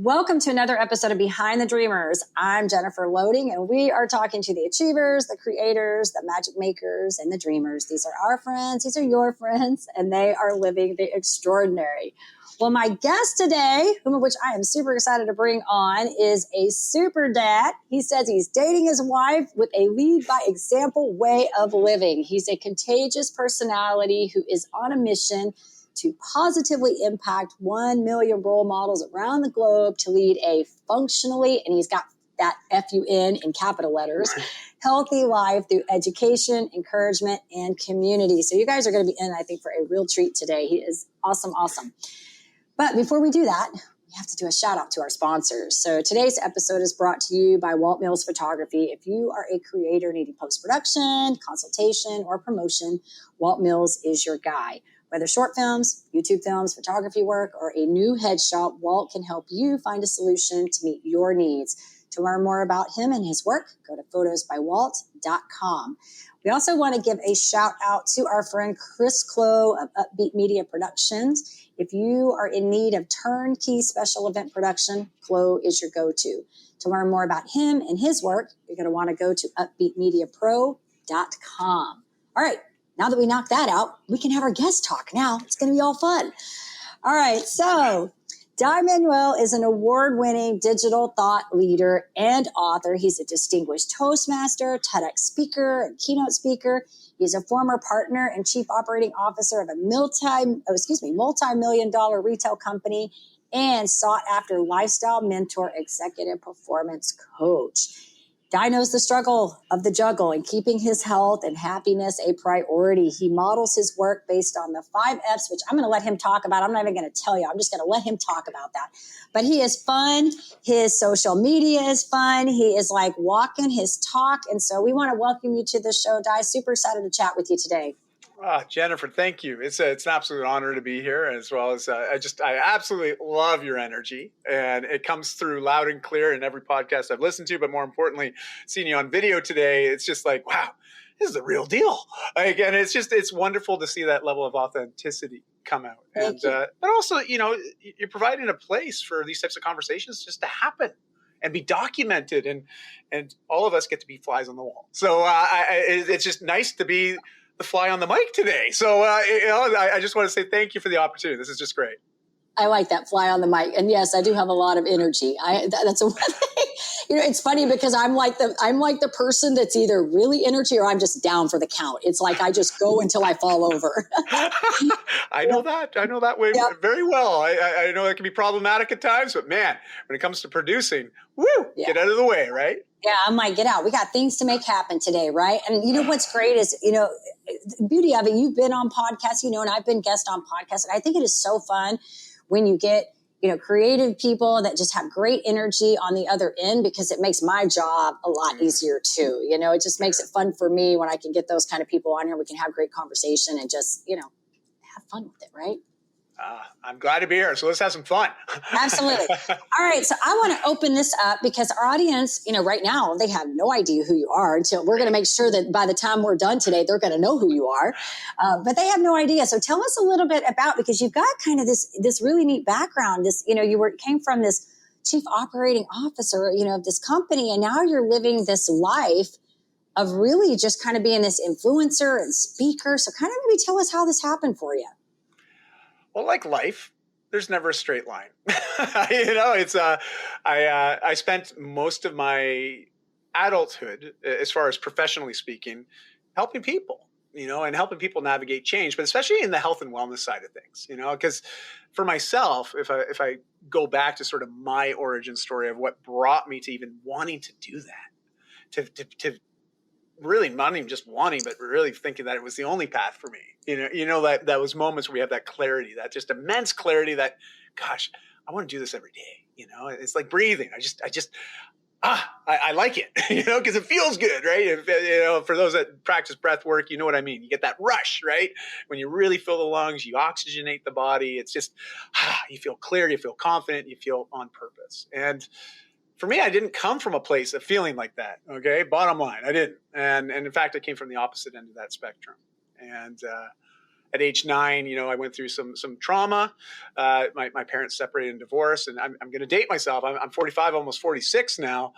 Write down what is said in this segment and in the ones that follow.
Welcome to another episode of Behind the Dreamers. I'm Jennifer Loading, and we are talking to the achievers, the creators, the magic makers, and the dreamers. These are our friends. These are your friends, and they are living the extraordinary. Well, my guest today, whom of which I am super excited to bring on, is a super dad. He says he's dating his wife with a lead by example way of living. He's a contagious personality who is on a mission to positively impact 1 million role models around the globe to lead a functionally, and he's got that FUN in capital letters, healthy life through education, encouragement, and community. So you guys are going to be in, I think, for a real treat today. He is awesome, awesome. But before we do that, we have to do a shout out to our sponsors. So today's episode is brought to you by Walt Mills Photography. If you are a creator needing post-production, consultation, or promotion, Walt Mills is your guy. Whether short films, YouTube films, photography work, or a new headshot, Walt can help you find a solution to meet your needs. To learn more about him and his work, go to photosbywalt.com. We also want to give a shout out to our friend Chris Clow of Upbeat Media Productions. If you are in need of turnkey special event production, Clow is your go-to. To learn more about him and his work, you're going to want to go to upbeatmediapro.com. All right. Now that we knocked that out, we can have our guest talk now. It's going to be all fun. All right. So Dai Manuel is an award-winning digital thought leader and author. He's a distinguished Toastmaster, TEDx speaker, and keynote speaker. He's a former partner and chief operating officer of a multi-million-dollar retail company and sought-after lifestyle mentor, executive performance coach. Dai knows the struggle of the juggle and keeping his health and happiness a priority. He models his work based on the 5 F's, which I'm going to let him talk about. I'm not even going to tell you. I'm just going to let him talk about that. But he is fun. His social media is fun. He is like walking his talk. And so we want to welcome you to the show, Dai. Super excited to chat with you today. Jennifer, thank you. It's an absolute honor to be here, as well as I absolutely love your energy, and it comes through loud and clear in every podcast I've listened to. But more importantly, seeing you on video today, it's just like, wow, this is the real deal. And it's wonderful to see that level of authenticity come out. But also, you're providing a place for these types of conversations just to happen and be documented, and all of us get to be flies on the wall. So it's just nice to be the fly on the mic today. So, I just want to say thank you for the opportunity. This is just great. I like that, fly on the mic. And yes, I do have a lot of energy. That's a one thing. It's funny because I'm like the person that's either really energy or I'm just down for the count. It's like I just go until I fall over. I know that way very well. I know that can be problematic at times, but man, when it comes to producing, get out of the way, right? Yeah, I'm like, get out. We got things to make happen today, right? And what's great is, the beauty of it, you've been on podcasts, and I've been guest on podcasts. And I think it is so fun when you get, creative people that just have great energy on the other end, because it makes my job a lot easier too. It just makes it fun for me when I can get those kind of people on here. We can have great conversation and just, have fun with it, right? I'm glad to be here. So let's have some fun. Absolutely. All right. So I want to open this up because our audience, right now, they have no idea who you are until we're going to make sure that by the time we're done today, they're going to know who you are. But they have no idea. So tell us a little bit about, because you've got kind of this really neat background. Came from this chief operating officer, of this company, and now you're living this life of really just kind of being this influencer and speaker. So kind of maybe tell us how this happened for you. Well, like life, there's never a straight line. I spent most of my adulthood, as far as professionally speaking, helping people, and helping people navigate change, but especially in the health and wellness side of things, because for myself, if I go back to sort of my origin story of what brought me to even wanting to do that, to really not even just wanting, but really thinking that it was the only path for me. That those moments where we have that clarity, that just immense clarity that, gosh, I want to do this every day. It's like breathing. I like it, because it feels good, right? For those that practice breath work, you know what I mean? You get that rush, right? When you really fill the lungs, you oxygenate the body. It's just, you feel clear, you feel confident, you feel on purpose. And for me, I didn't come from a place of feeling like that. Okay. Bottom line, I didn't. And in fact, I came from the opposite end of that spectrum. And At age 9, I went through some trauma. My parents separated and divorced, and I'm going to date myself. I'm 45, almost 46 now.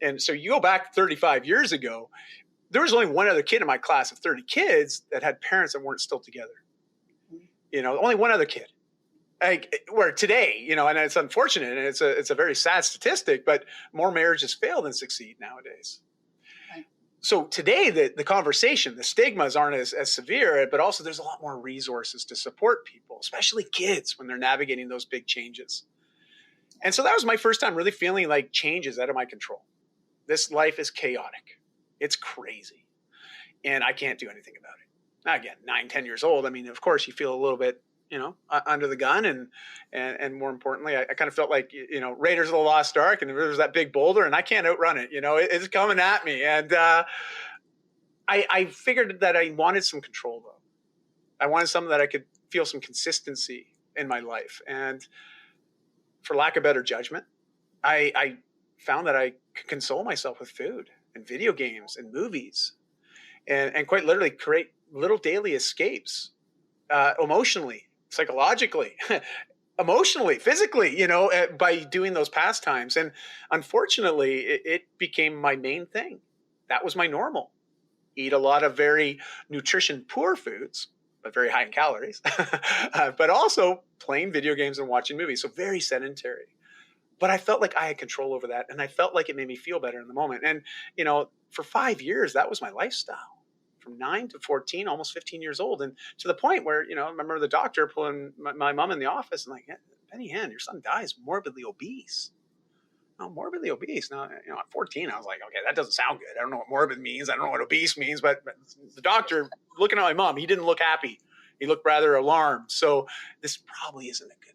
And so you go back 35 years ago, there was only one other kid in my class of 30 kids that had parents that weren't still together. Only one other kid. Where today, and it's unfortunate, and it's a very sad statistic, but more marriages fail than succeed nowadays. Right. So today, the conversation, the stigmas aren't as severe, but also there's a lot more resources to support people, especially kids, when they're navigating those big changes. And so that was my first time really feeling like change is out of my control. This life is chaotic. It's crazy. And I can't do anything about it. Now, again, 9, 10 years old. I mean, of course, you feel a little bit, under the gun. And more importantly, I kind of felt like, Raiders of the Lost Ark, and there's that big boulder, and I can't outrun it. It's coming at me. And I figured that I wanted some control, though. I wanted something that I could feel some consistency in my life. And for lack of better judgment, I found that I could console myself with food and video games and movies, and quite literally create little daily escapes, emotionally, psychologically, emotionally, physically, by doing those pastimes. And unfortunately, it became my main thing. That was my normal. Eat a lot of very nutrition poor foods, but very high in calories, but also playing video games and watching movies. So very sedentary. But I felt like I had control over that, and I felt like it made me feel better in the moment. And, for 5 years, that was my lifestyle, from 9 to 14, almost 15 years old. And to the point where, I remember the doctor pulling my mom in the office and like, Penny Hen, your son dies morbidly obese. No, morbidly obese. Now, at 14, I was like, okay, that doesn't sound good. I don't know what morbid means. I don't know what obese means. But the doctor, looking at my mom, he didn't look happy. He looked rather alarmed. So this probably isn't a good thing.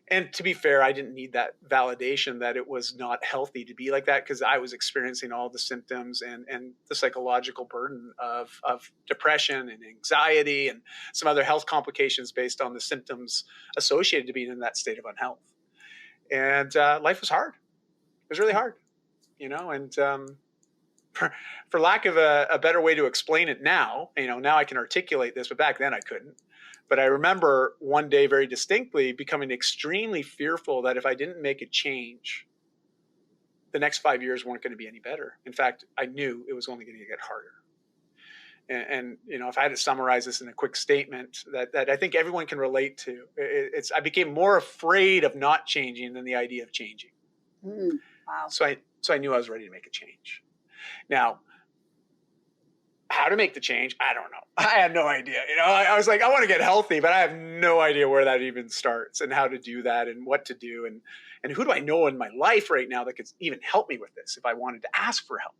And to be fair, I didn't need that validation that it was not healthy to be like that, because I was experiencing all the symptoms and the psychological burden of depression and anxiety and some other health complications based on the symptoms associated to being in that state of unhealth. And life was hard. It was really hard, and for lack of a better way to explain it now, now I can articulate this, but back then I couldn't. But I remember one day very distinctly becoming extremely fearful that if I didn't make a change, the next 5 years weren't going to be any better. In fact, I knew it was only going to get harder. And if I had to summarize this in a quick statement that I think everyone can relate to, I became more afraid of not changing than the idea of changing. Wow. So I knew I was ready to make a change. Now, how to make the change, I don't know. I had no idea. I was like, I want to get healthy, but I have no idea where that even starts and how to do that and what to do. And who do I know in my life right now that could even help me with this if I wanted to ask for help?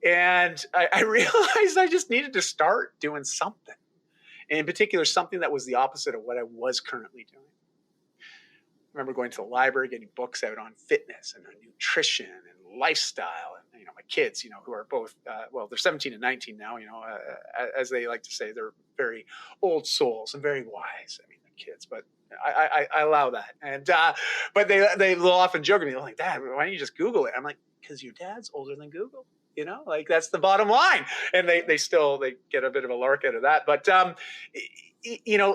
And I realized I just needed to start doing something. And in particular, something that was the opposite of what I was currently doing. I remember going to the library, getting books out on fitness and on nutrition and lifestyle. And, my kids, who are both, they're 17 and 19 now, as they like to say, they're very old souls and very wise. I mean, the kids, but I allow that. And, but they'll often joke at me, like, Dad, why don't you just Google it? I'm like, because your dad's older than Google. That's the bottom line. And they get a bit of a lark out of that. But,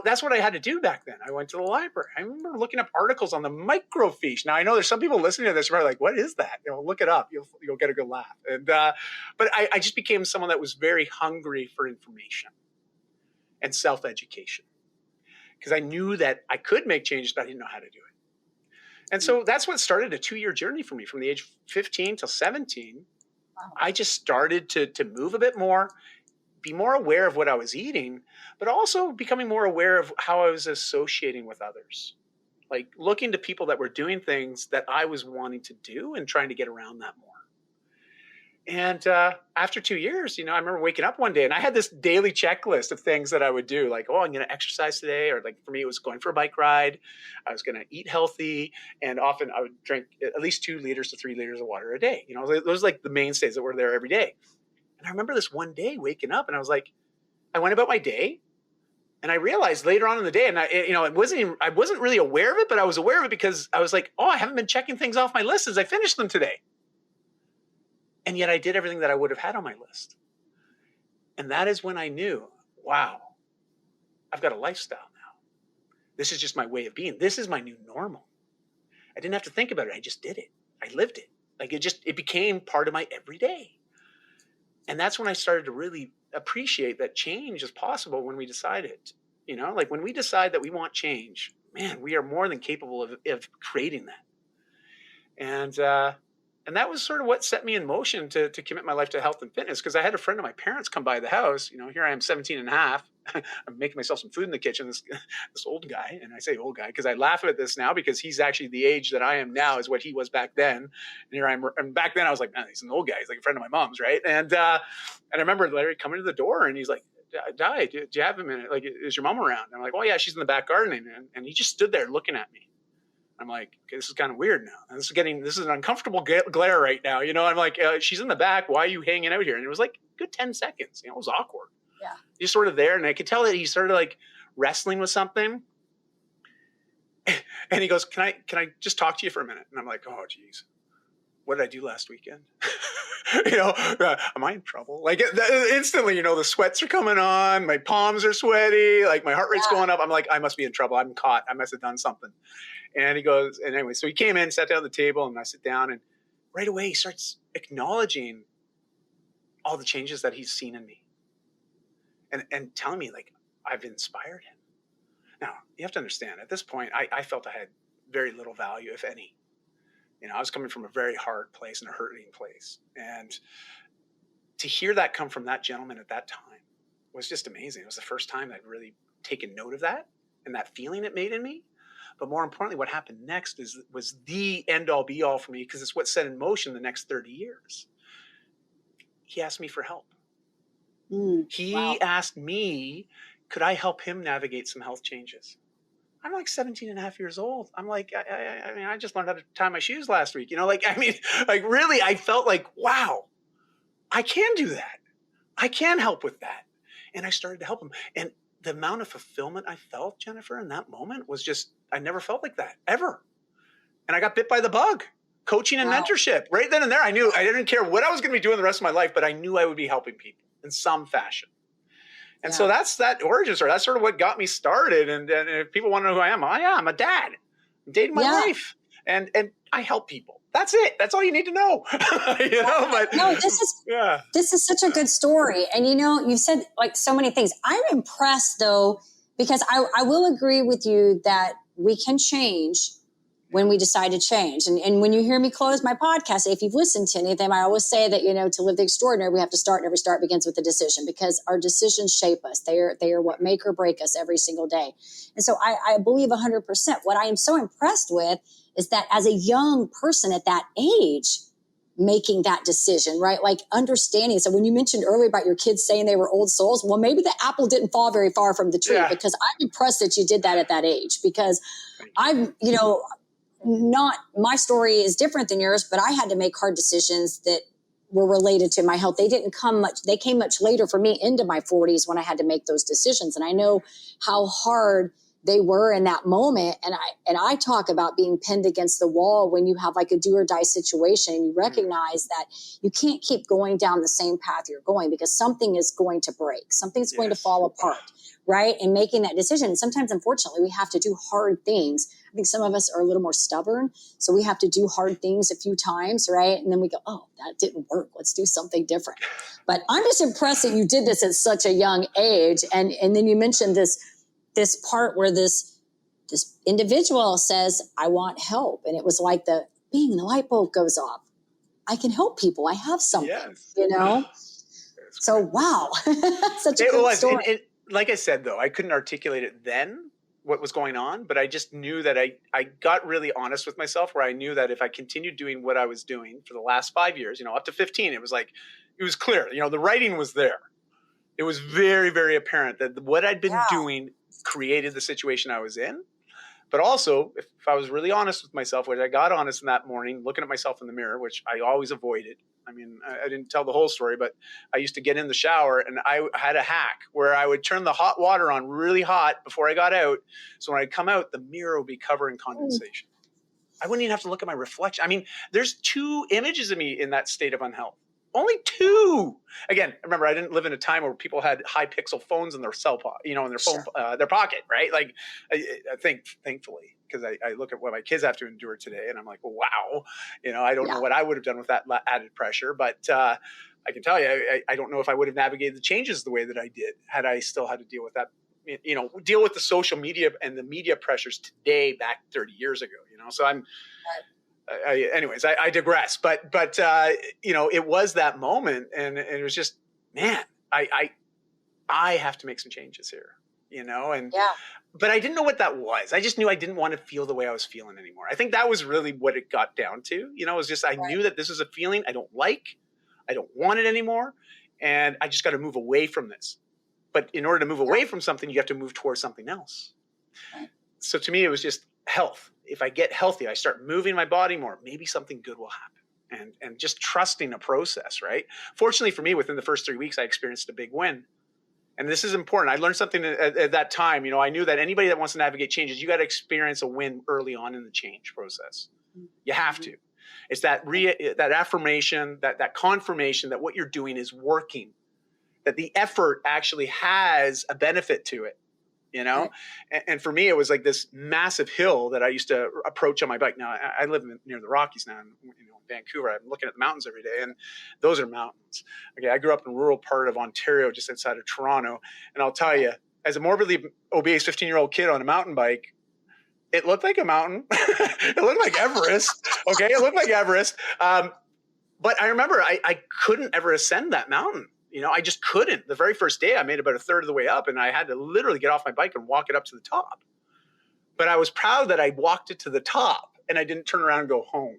that's what I had to do back then. I went to the library. I remember looking up articles on the microfiche. Now, I know there's some people listening to this who are like, what is that? Look it up. You'll get a good laugh. And, but I just became someone that was very hungry for information and self-education, because I knew that I could make changes, but I didn't know how to do it. And so that's what started a 2-year journey for me from the age of 15 till 17. Wow. I just started to move a bit more, be more aware of what I was eating, but also becoming more aware of how I was associating with others, like looking to people that were doing things that I was wanting to do and trying to get around that more. And after 2 years, I remember waking up one day and I had this daily checklist of things that I would do, like, I'm going to exercise today. Or like for me, it was going for a bike ride. I was going to eat healthy. And often I would drink at least 2 liters to 3 liters of water a day. Those like the mainstays that were there every day. And I remember this one day waking up and I was like, I went about my day and I realized later on in the day, and I wasn't really aware of it, but I was aware of it because I was like, I haven't been checking things off my list as I finished them today. And yet I did everything that I would have had on my list. And that is when I knew, wow, I've got a lifestyle now. This is just my way of being. This is my new normal. I didn't have to think about it. I just did it. I lived it. Like it became part of my everyday. And that's when I started to really appreciate that change is possible when we decide it. You know, like when we decide that we want change, man, we are more than capable of creating that. And that was sort of what set me in motion to commit my life to health and fitness, because I had a friend of my parents come by the house. You know, here I am 17 and a half. I'm making myself some food in the kitchen. This old guy, and I say old guy because I laugh at this now because he's actually the age that I am now is what he was back then. And here I am. And back then I was like, man, he's an old guy. He's like a friend of my mom's, right? And I remember Larry coming to the door and he's like, Dai, do you have a minute? Like, is your mom around? And I'm like, oh yeah, she's in the back gardening. And he just stood there looking at me. I'm like, okay, this is kind of weird now. And this is an uncomfortable glare right now. You know, I'm like, she's in the back. Why are you hanging out here? And it was like a good 10 seconds. You know, it was awkward. Yeah. He's sort of there. And I could tell that he started like wrestling with something. And he goes, can I just talk to you for a minute? And I'm like, oh, geez, what did I do last weekend? You know, am I in trouble? Like instantly, you know, the sweats are coming on. My palms are sweaty. Like my heart rate's going up. I'm like, I must be in trouble. I'm caught. I must have done something. And he goes, and anyway, so he came in, sat down at the table, and I sit down, and right away he starts acknowledging all the changes that he's seen in me and telling me, like, I've inspired him. Now, you have to understand, at this point, I felt I had very little value, if any. You know, I was coming from a very hard place and a hurting place. And to hear that come from that gentleman at that time was just amazing. It was the first time I'd really taken note of that and that feeling it made in me. But more importantly, what happened next was the end-all be-all for me, because it's what set in motion the next 30 years. He asked me for help. He asked me, could I help him navigate some health changes? I'm like 17 and a half years old. I'm like, I mean, I just learned how to tie my shoes last week. You know, like, I mean, like really, I felt like, wow, I can do that. I can help with that. And I started to help him. And the amount of fulfillment I felt, Jennifer, in that moment was just, I never felt like that, ever. And I got bit by the bug. Coaching and mentorship. Right then and there, I knew I didn't care what I was going to be doing the rest of my life, but I knew I would be helping people in some fashion. And so that's that origin story. That's sort of what got me started. And if people want to know who I am, I'm a dad. I'm dating my wife. And I help people. That's it. That's all you need to know. You know, but no, this is such a good story. And you know, you've said like so many things. I'm impressed though, because I will agree with you that we can change when we decide to change. And when you hear me close my podcast, if you've listened to any of them, I always say that, you know, to live the extraordinary, we have to start, and every start begins with a decision, because our decisions shape us. They are what make or break us every single day. And so I believe 100%. What I am so impressed with is that as a young person at that age, making that decision, right? Like understanding. So when you mentioned earlier about your kids saying they were old souls, well, maybe the apple didn't fall very far from the tree, because I'm impressed that you did that at that age, because I'm, you know, not, my story is different than yours, but I had to make hard decisions that were related to my health. They came much later for me, into my 40s, when I had to make those decisions. And I know how hard they were in that moment. And I talk about being pinned against the wall when you have like a do or die situation, and you recognize that you can't keep going down the same path you're going, because something is going to break. Something's going to fall apart, right? And making that decision. Sometimes, unfortunately, we have to do hard things. I think some of us are a little more stubborn, so we have to do hard things a few times, right? And then we go, oh, that didn't work. Let's do something different. But I'm just impressed that you did this at such a young age. And then you mentioned this part where this individual says, I want help. And it was like the light bulb goes off. I can help people. I have something, you know? So, wow. Such a good story. And like I said, though, I couldn't articulate it then, what was going on, but I just knew that I got really honest with myself, where I knew that if I continued doing what I was doing for the last 5 years, you know, up to 15, it was clear, you know, the writing was there. It was very, very apparent that what I'd been doing created the situation I was in. But also, if I was really honest with myself, which I got honest in that morning, looking at myself in the mirror, which I always avoided. I mean, I didn't tell the whole story, but I used to get in the shower, and I had a hack where I would turn the hot water on really hot before I got out. So when I'd come out, the mirror would be covered in condensation. I wouldn't even have to look at my reflection. I mean, there's 2 images of me in that state of unhealth. Only 2. again, remember, I didn't live in a time where people had high pixel phones in their in their phone, their pocket, right? Like, I think, thankfully, because I look at what my kids have to endure today, and I'm like, well, wow, I don't know what I would have done with that added pressure, but I can tell you, I don't know if I would have navigated the changes the way that I did had I still had to deal with that, deal with the social media and the media pressures today back 30 years ago, So anyways, I digress, but it was that moment, and it was just, man, I have to make some changes here, and but I didn't know what that was. I just knew I didn't want to feel the way I was feeling anymore. I think that was really what it got down to. It was just, I knew that this was a feeling I don't like. I don't want it anymore. And I just got to move away from this. But in order to move away from something, you have to move towards something else. So to me, it was just health. If I get healthy, I start moving my body more, maybe something good will happen. And just trusting a process, right? Fortunately for me, within the first 3 weeks, I experienced a big win. And this is important. I learned something at that time. I knew that anybody that wants to navigate changes, you got to experience a win early on in the change process. You have to. It's that affirmation, that confirmation that what you're doing is working, that the effort actually has a benefit to it, And for me, it was like this massive hill that I used to approach on my bike. Now, I live near the Rockies now, in Vancouver. I'm looking at the mountains every day, and those are mountains. Okay, I grew up in a rural part of Ontario, just outside of Toronto, and I'll tell you, as a morbidly obese 15-year-old kid on a mountain bike, it looked like a mountain. It looked like Everest. Okay, it looked like Everest. But I remember I couldn't ever ascend that mountain. I just couldn't. The very first day, I made about a third of the way up, and I had to literally get off my bike and walk it up to the top. But I was proud that I walked it to the top, and I didn't turn around and go home.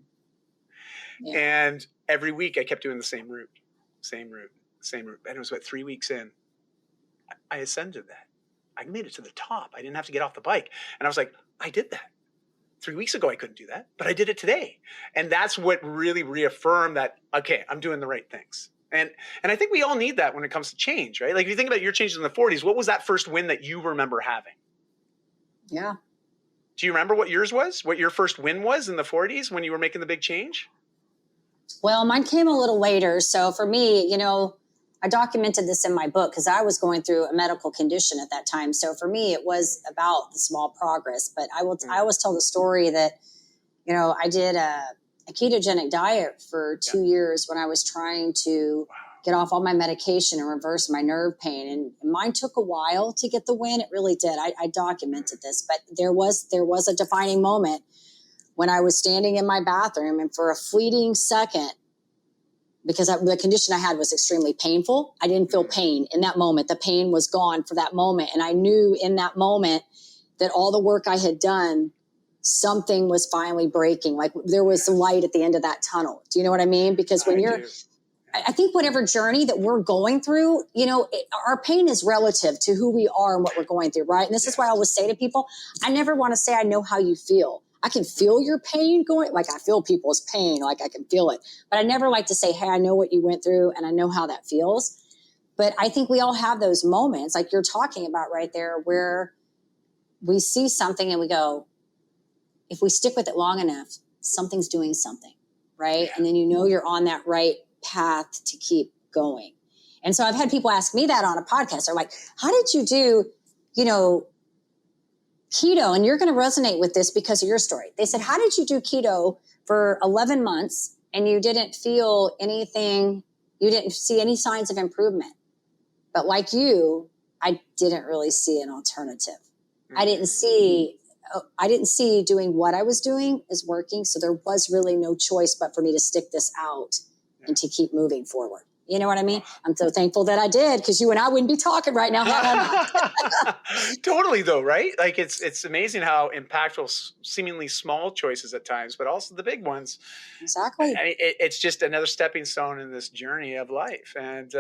Yeah. And every week, I kept doing the same route. And it was about 3 weeks in, I ascended that. I made it to the top. I didn't have to get off the bike. And I was like, I did that. 3 weeks ago, I couldn't do that, but I did it today. And that's what really reaffirmed that, okay, I'm doing the right things. And I think we all need that when it comes to change, right? Like, if you think about your changes in the 40s, what was that first win that you remember having? Yeah. Do you remember what yours was? What your first win was in the 40s when you were making the big change? Well, mine came a little later. So for me, I documented this in my book because I was going through a medical condition at that time. So for me, it was about the small progress. But I always tell the story that, I did a ketogenic diet for 2 years when I was trying to get off all my medication and reverse my nerve pain. And mine took a while to get the win. It really did. I documented this, but there was a defining moment when I was standing in my bathroom, and for a fleeting second, because the condition I had was extremely painful, I didn't feel pain in that moment. The pain was gone for that moment. And I knew in that moment that all the work I had done, something was finally breaking. Like, there was some light at the end of that tunnel. Do you know what I mean? Because when I think whatever journey that we're going through, our pain is relative to who we are and what we're going through, right? And this is why I always say to people, I never want to say I know how you feel. I can feel your pain going, like I feel people's pain, like I can feel it. But I never like to say, hey, I know what you went through and I know how that feels. But I think we all have those moments like you're talking about right there, where we see something and we go, if we stick with it long enough, something's doing something, right? And then you're on that right path to keep going. And so I've had people ask me that on a podcast. They're like, how did you do, keto? And you're going to resonate with this because of your story. They said, how did you do keto for 11 months and you didn't feel anything? You didn't see any signs of improvement. But like you, I didn't really see an alternative. Mm-hmm. I didn't see doing what I was doing is working. So there was really no choice but for me to stick this out and to keep moving forward. You know what I mean? I'm so thankful that I did, because you and I wouldn't be talking right now. Totally, though, right? Like, it's amazing how impactful seemingly small choices at times, but also the big ones. Exactly. I mean, it's just another stepping stone in this journey of life. And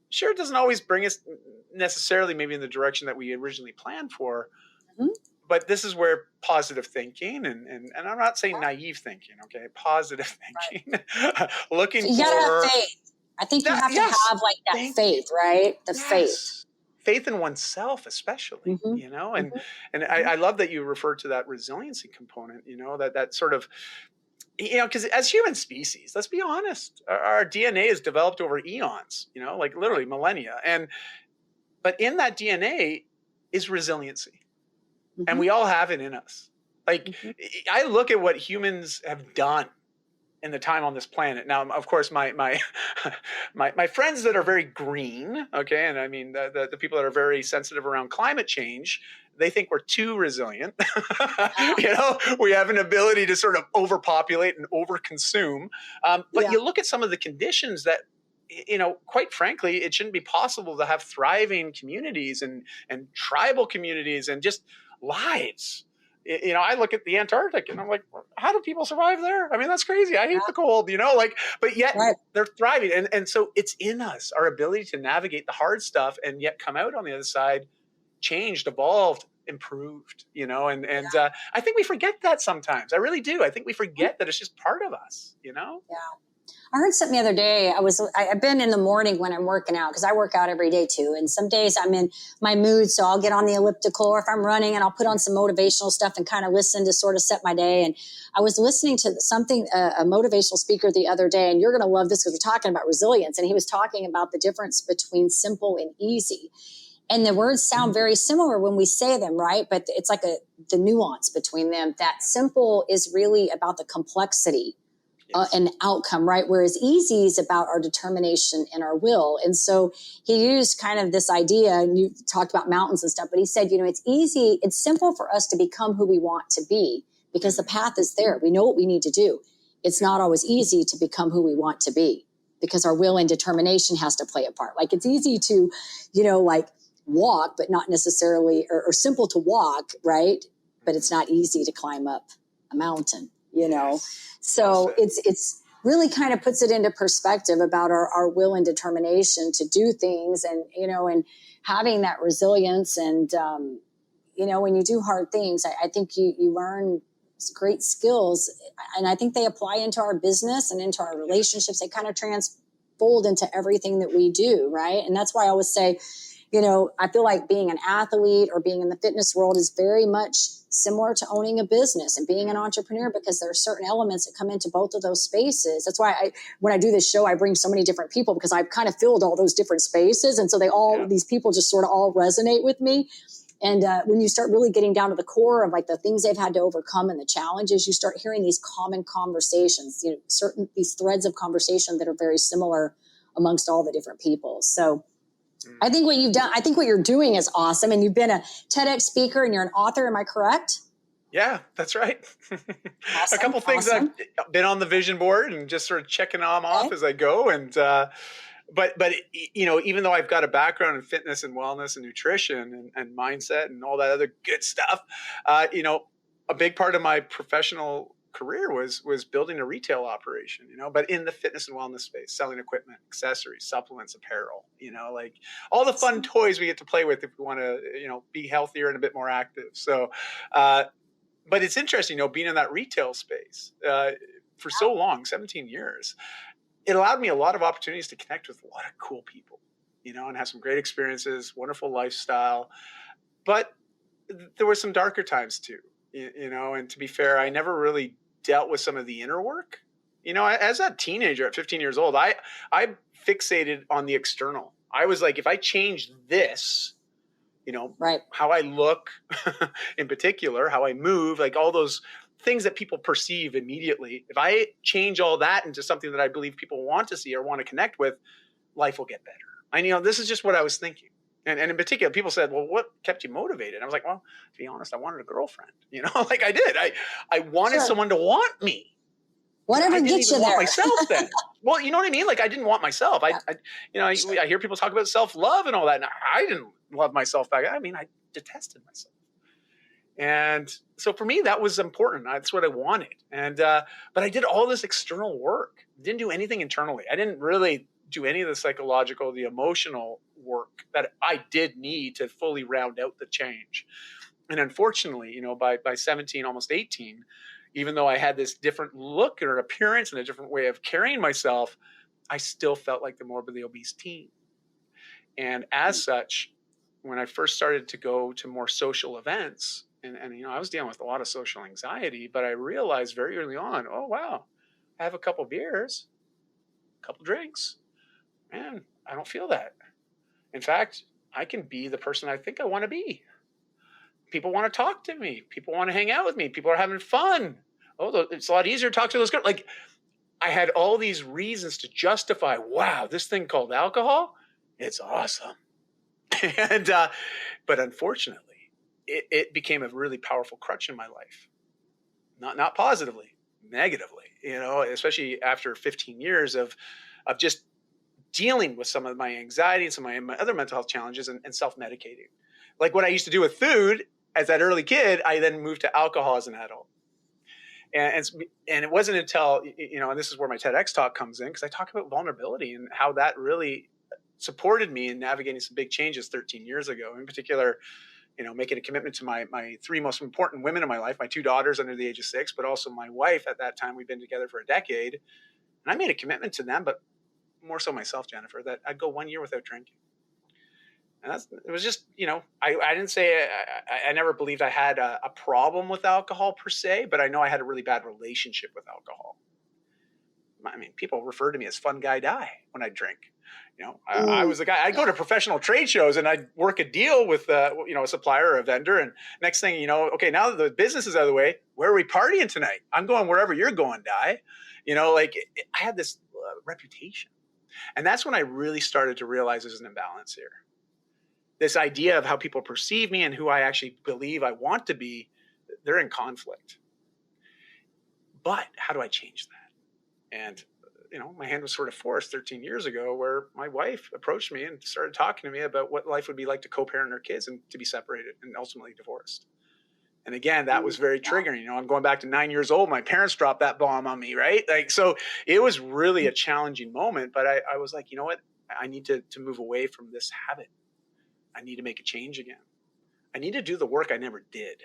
sure, it doesn't always bring us necessarily maybe in the direction that we originally planned for. Mm-hmm. But this is where positive thinking and I'm not saying naive thinking, okay? Positive thinking. Right. Looking for... You gotta have faith. I think you have to have like that faith, right? The faith. Faith in oneself, especially, and I love that you referred to that resiliency component, that sort of because as human species, let's be honest, our DNA is developed over eons, like literally millennia. But in that DNA is resiliency. And we all have it in us. Like, I look at what humans have done in the time on this planet. Now, of course, my friends that are very green, okay, and I mean the people that are very sensitive around climate change, they think we're too resilient. We have an ability to sort of overpopulate and overconsume. But you look at some of the conditions that, quite frankly, it shouldn't be possible to have thriving communities and tribal communities and just lives. I look at the Antarctic and I'm like, how do people survive there? I mean, that's crazy. I hate the cold, but yet they're thriving. And so it's in us, our ability to navigate the hard stuff and yet come out on the other side, changed, evolved, improved, I think we forget that sometimes. I really do. I think we forget that it's just part of us, Yeah. I heard something the other day. I've been in the morning when I'm working out, because I work out every day too. And some days I'm in my mood, so I'll get on the elliptical, or if I'm running, and I'll put on some motivational stuff and kind of listen to sort of set my day. And I was listening to a motivational speaker the other day, and you're going to love this because we're talking about resilience. And he was talking about the difference between simple and easy. And the words sound very similar when we say them, right? But it's like the nuance between them. That simple is really about the complexity and outcome, right? Whereas easy is about our determination and our will. And so he used kind of this idea, and you talked about mountains and stuff, but he said, it's easy, it's simple for us to become who we want to be because the path is there. We know what we need to do. It's not always easy to become who we want to be because our will and determination has to play a part. Like, it's easy to, walk, but not necessarily, or simple to walk, right? But it's not easy to climb up a mountain. So it's really kind of puts it into perspective about our will and determination to do things, and and having that resilience, and when you do hard things, I think you learn great skills, and I think they apply into our business and into our relationships. They kind of transfold into everything that we do, right? And that's why I always say, I feel like being an athlete or being in the fitness world is very much similar to owning a business and being an entrepreneur, because there are certain elements that come into both of those spaces. That's why when I do this show, I bring so many different people, because I've kind of filled all those different spaces. And so these people just sort of all resonate with me. And when you start really getting down to the core of like the things they've had to overcome and the challenges, you start hearing these common conversations, these threads of conversation that are very similar amongst all the different people. So I think what you're doing is awesome. And you've been a TEDx speaker and you're an author. Am I correct? Yeah, that's right. Awesome, a couple things I've been on the vision board and just sort of checking them off as I go. And, but even though I've got a background in fitness and wellness and nutrition and mindset and all that other good stuff, a big part of my professional career was building a retail operation, but in the fitness and wellness space, selling equipment, accessories, supplements, apparel, like all the fun toys we get to play with if we want to, be healthier and a bit more active. So, but it's interesting, being in that retail space for so long, 17 years, it allowed me a lot of opportunities to connect with a lot of cool people, and have some great experiences, wonderful lifestyle. But there were some darker times too, and to be fair, I never really dealt with some of the inner work. As a teenager at 15 years old, I fixated on the external. I was like, if I change this, right, how I look in particular, how I move, like all those things that people perceive immediately, if I change all that into something that I believe people want to see or want to connect with, life will get better. And, this is just what I was thinking. And in particular, people said, well, what kept you motivated? I was like, well, to be honest, I wanted a girlfriend, like I did. I wanted someone to want me. Whatever gets you there. Want myself then. Well, you know what I mean? Like I didn't want myself. I hear people talk about self-love and all that. And I didn't love myself back. I mean, I detested myself. And so for me, that was important. That's what I wanted. And, but I did all this external work, didn't do anything internally. I didn't really do any of the psychological, the emotional work that I did need to fully round out the change. And unfortunately, by 17, almost 18, even though I had this different look or appearance and a different way of carrying myself, I still felt like the morbidly obese teen. And as such, when I first started to go to more social events And I was dealing with a lot of social anxiety, but I realized very early on, oh, wow, I have a couple beers, a couple drinks, man, I don't feel that. In fact, I can be the person I think I want to be. People want to talk to me. People want to hang out with me. People are having fun. Oh, it's a lot easier to talk to those girls. Like, I had all these reasons to justify, wow, this thing called alcohol, it's awesome. And but unfortunately, it became a really powerful crutch in my life. Not positively, negatively, especially after 15 years of just dealing with some of my anxiety and some of my other mental health challenges and self-medicating. Like what I used to do with food as that early kid, I then moved to alcohol as an adult. And it wasn't until, and this is where my TEDx talk comes in, because I talk about vulnerability and how that really supported me in navigating some big changes 13 years ago. In particular, making a commitment to my three most important women in my life, my two daughters under the age of 6, but also my wife at that time. We've been together for a decade. And I made a commitment to them, but more so myself, Jennifer, that I'd go 1 year without drinking. And it was just, I didn't say, I never believed I had a problem with alcohol per se, but I know I had a really bad relationship with alcohol. I mean, people refer to me as fun guy Dai when I drink. I was the guy. I'd go to professional trade shows and I'd work a deal with, a supplier or a vendor. And next thing okay, now that the business is out of the way, where are we partying tonight? I'm going wherever you're going, Dai. I had this reputation. And that's when I really started to realize there's an imbalance here. This idea of how people perceive me and who I actually believe I want to be, they're in conflict. But how do I change that? And my hand was sort of forced 13 years ago, where my wife approached me and started talking to me about what life would be like to co-parent her kids and to be separated and ultimately divorced. And again, that was very triggering. I'm going back to 9 years old. My parents dropped that bomb on me, right? So it was really a challenging moment, but I was like, you know what? I need to move away from this habit. I need to make a change again. I need to do the work I never did.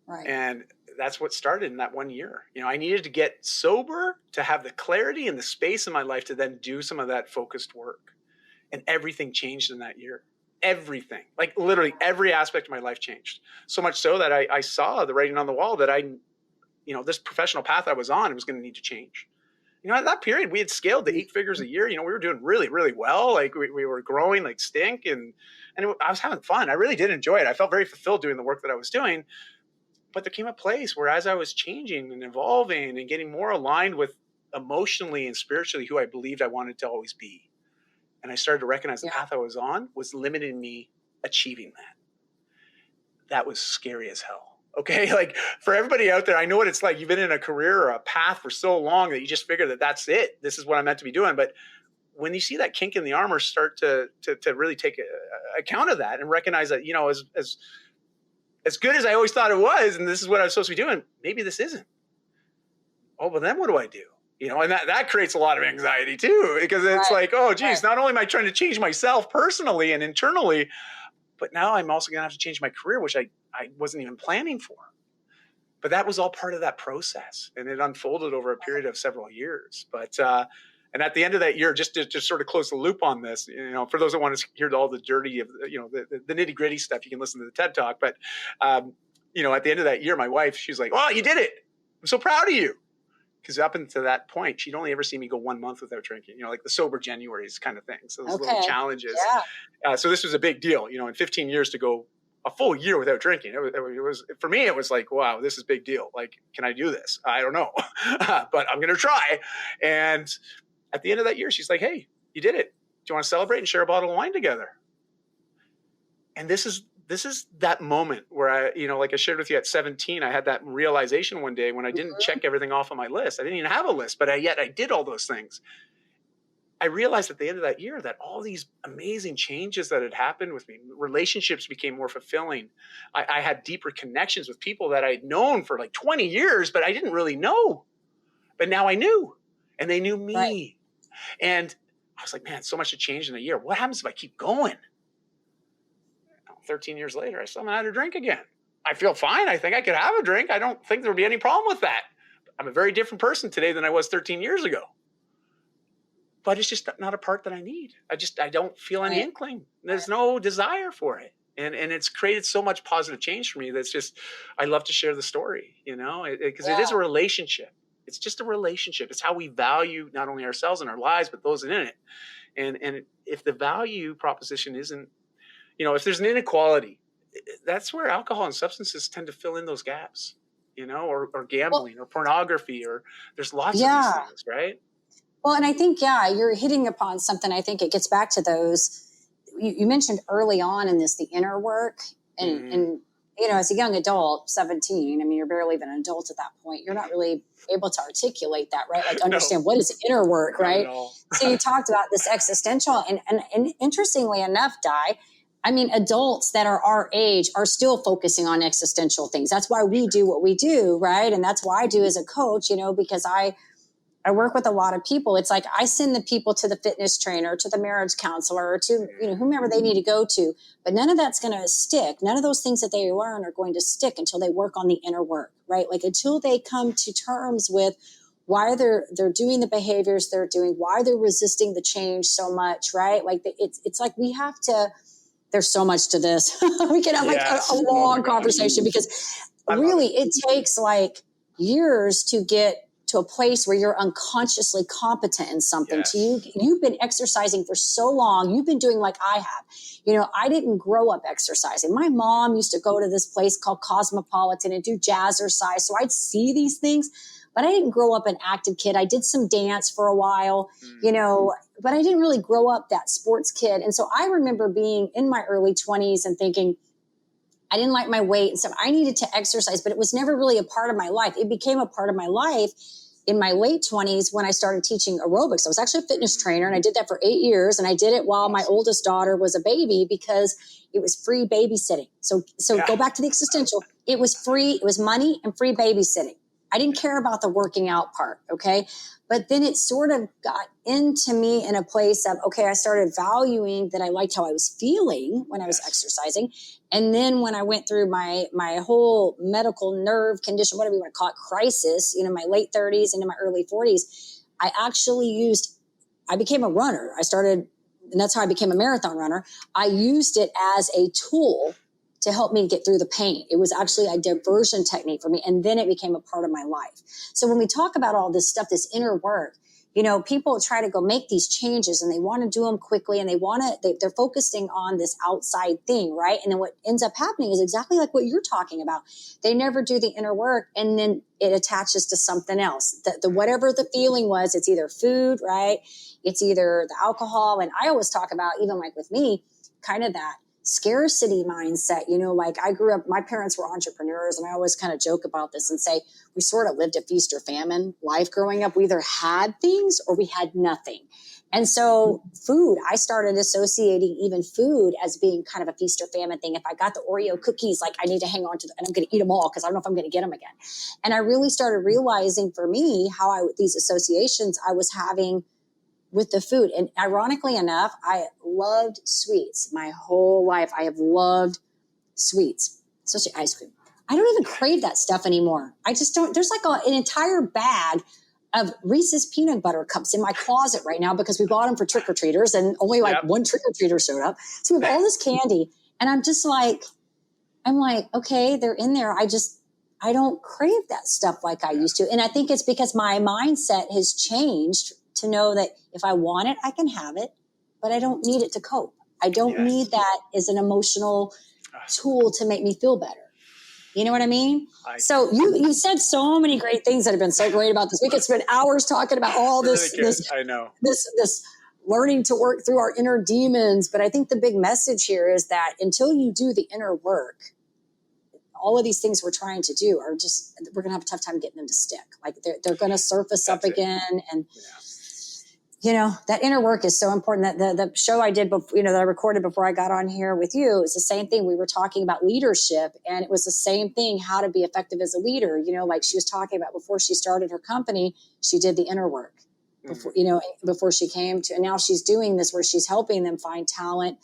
Right. And that's what started in that 1 year. I needed to get sober to have the clarity and the space in my life to then do some of that focused work. And everything changed in that year. Everything, like literally every aspect of my life changed. So much so that I saw the writing on the wall that this professional path I was on, it was going to need to change. At that period, we had scaled to 8 figures a year. We were doing really, really well. Like we were growing like stink, and I was having fun. I really did enjoy it. I felt very fulfilled doing the work that I was doing. But there came a place where, as I was changing and evolving and getting more aligned with emotionally and spiritually who I believed I wanted to always be, and I started to recognize the path I was on was limiting me achieving that. That was scary as hell. Okay. Like for everybody out there, I know what it's like. You've been in a career or a path for so long that you just figure that that's it. This is what I'm meant to be doing. But when you see that kink in the armor start to really take account of that and recognize that, as good as I always thought it was, and this is what I was supposed to be doing, maybe this isn't. Oh, but then what do I do? And that creates a lot of anxiety too, because it's like, oh, geez, not only am I trying to change myself personally and internally, but now I'm also going to have to change my career, which I wasn't even planning for. But that was all part of that process. And it unfolded over a period of several years. But, and at the end of that year, just to sort of close the loop on this, for those that want to hear all the dirty of, the nitty gritty stuff, you can listen to the TED Talk. But, at the end of that year, my wife, she's like, oh, you did it. I'm so proud of you. Because up until that point, she'd only ever seen me go 1 month without drinking, like the sober Januaries kind of thing. So those little challenges. Yeah. So this was a big deal, in 15 years to go a full year without drinking. It was for me, it was like, wow, this is a big deal. Like, can I do this? I don't know, but I'm going to try. And at the end of that year, she's like, hey, you did it. Do you want to celebrate and share a bottle of wine together? And this is that moment where I, like I shared with you at 17, I had that realization one day when I didn't check everything off on my list. I didn't even have a list, but yet I did all those things. I realized at the end of that year that all these amazing changes that had happened with me, relationships became more fulfilling. I had deeper connections with people that I'd known for like 20 years, but I didn't really know. But now I knew, and they knew me. Right. And I was like, man, so much has changed in a year. What happens if I keep going? 13 years later, I still haven't had a drink again. I feel fine. I think I could have a drink. I don't think there would be any problem with that. I'm a very different person today than I was 13 years ago. But it's just not a part that I need. I don't feel any inkling. There's no desire for it. And it's created so much positive change for me that's just, I love to share the story, because it is a relationship. It's just a relationship. It's how we value not only ourselves and our lives, but those in it. And if the value proposition isn't, if there's an inequality, that's where alcohol and substances tend to fill in those gaps, or gambling or pornography, or there's lots of these things, right? Well, and I think, you're hitting upon something. I think it gets back to those, you mentioned early on in this, the inner work and as a young adult, 17, I mean, you're barely even an adult at that point. You're not really able to articulate that, right? Like understand what is inner work, right? So you talked about this existential and interestingly enough, Dai, I mean, adults that are our age are still focusing on existential things. That's why we do what we do, right? And that's why I do as a coach, because I work with a lot of people. It's like I send the people to the fitness trainer, to the marriage counselor, or to whomever they need to go to. But none of that's going to stick. None of those things that they learn are going to stick until they work on the inner work, right? Like until they come to terms with why they're doing the behaviors they're doing, why they're resisting the change so much, right? Like it's like we have to. There's so much to this. We can have like a long conversation because really it takes like years to get to a place where you're unconsciously competent in something. You've been exercising for so long. You've been doing like I have. I didn't grow up exercising. My mom used to go to this place called Cosmopolitan and do jazzercise. So I'd see these things, but I didn't grow up an active kid. I did some dance for a while, but I didn't really grow up that sports kid. And so I remember being in my early 20s and thinking, I didn't like my weight and stuff. I needed to exercise, but it was never really a part of my life. It became a part of my life in my late 20s when I started teaching aerobics. I was actually a fitness trainer and I did that for 8 years. And I did it while my oldest daughter was a baby because it was free babysitting. So go back to the existential. It was free. It was money and free babysitting. I didn't care about the working out part. Okay. But then it sort of got into me in a place of, okay, I started valuing that I liked how I was feeling when I was exercising. And then when I went through my whole medical nerve condition, whatever you want to call it, crisis, my late 30s into my early 40s, I became a runner. And that's how I became a marathon runner. I used it as a tool to help me get through the pain. It was actually a diversion technique for me. And then it became a part of my life. So when we talk about all this stuff, this inner work, people try to go make these changes and they want to do them quickly and they're focusing on this outside thing, right? And then what ends up happening is exactly like what you're talking about. They never do the inner work and then it attaches to something else. The whatever the feeling was, it's either food, right? It's either the alcohol. And I always talk about, even like with me, kind of that scarcity mindset, like I grew up, my parents were entrepreneurs and I always kind of joke about this and say, we sort of lived a feast or famine life growing up. We either had things or we had nothing. And so food, I started associating even food as being kind of a feast or famine thing. If I got the Oreo cookies, like I need to hang on to them and I'm going to eat them all because I don't know if I'm going to get them again. And I really started realizing for me how these associations I was having with the food. And ironically enough, I loved sweets my whole life. I have loved sweets, especially ice cream. I don't even crave that stuff anymore. I just don't. There's like an entire bag of Reese's peanut butter cups in my closet right now because we bought them for trick-or-treaters and only like one trick-or-treater showed up. So we have all this candy and I'm like, okay, they're in there. I don't crave that stuff like I used to. And I think it's because my mindset has changed to know that if I want it, I can have it, but I don't need it to cope. I don't need that as an emotional tool to make me feel better. You know what I mean? So you said so many great things that have been so great about this. We could spend hours talking about all this, really this learning to work through our inner demons. But I think the big message here is that until you do the inner work, all of these things we're trying to do are just, we're going to have a tough time getting them to stick. Like they're going to surface up again. And, that inner work is so important. That the show I did, that I recorded before I got on here with you, is the same thing. We were talking about leadership and it was the same thing, how to be effective as a leader. Like she was talking about before she started her company, she did the inner work before she came to, and now she's doing this where she's helping them find talent,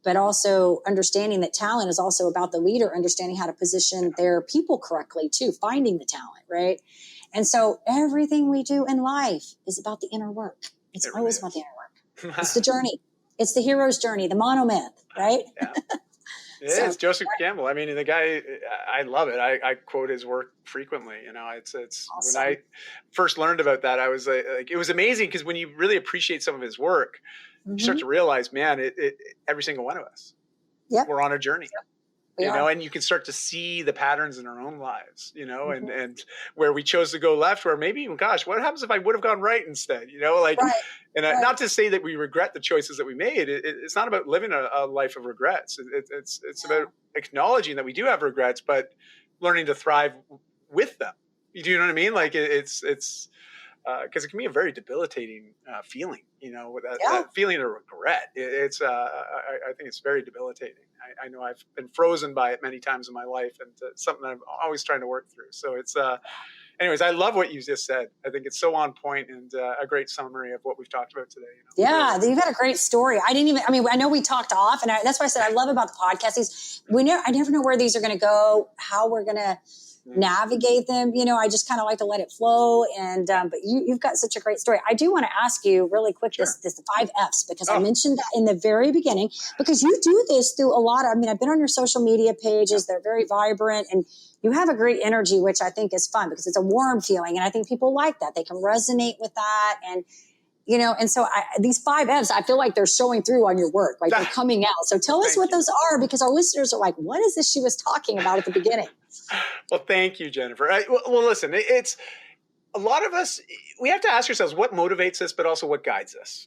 but also understanding that talent is also about the leader, understanding how to position their people correctly too, finding the talent, right? And so everything we do in life is about the inner work. It's always about the inner work. It's the journey. It's the hero's journey, the monomyth, right? Yeah, it's Joseph Campbell. I mean, the guy, I love it. I quote his work frequently. It's when Awesome. I first learned about that, I was like it was amazing because when you really appreciate some of his work, you start to realize, man, every single one of us, Yep. we're on a journey. We are. And you can start to see the patterns in our own lives, Mm-hmm. and where we chose to go left, where maybe, gosh, what happens if I would have gone right instead, Right. and Right. not to say that we regret the choices that we made. It's not about living a life of regrets. It's about acknowledging that we do have regrets, but learning to thrive with them. You do know what I mean? Like it's because it can be a very debilitating feeling, that feeling of regret. I think it's very debilitating. I know I've been frozen by it many times in my life, and it's something that I'm always trying to work through. So it's, anyways, I love what you just said. I think it's so on point and a great summary of what we've talked about today. Yeah, you've got a great story. I know we talked off, and that's why I said I love about the podcast. I never know where these are going to go, how we're going to navigate them. I just kind of like to let it flow. And but you've got such a great story. I do want to ask you really quick this 5 F's, because I mentioned that in the very beginning, because you do this through a lot of, I've been on your social media pages. They're very vibrant, and you have a great energy, which I think is fun because it's a warm feeling. And I think people like that. They can resonate with that. And and so these 5 F's, I feel like they're showing through on your work, like they're coming out. So tell us what those are, because our listeners are like, what is this she was talking about at the beginning? Well, thank you, Jennifer. Well, listen, it's a lot of us, we have to ask ourselves what motivates us, but also what guides us.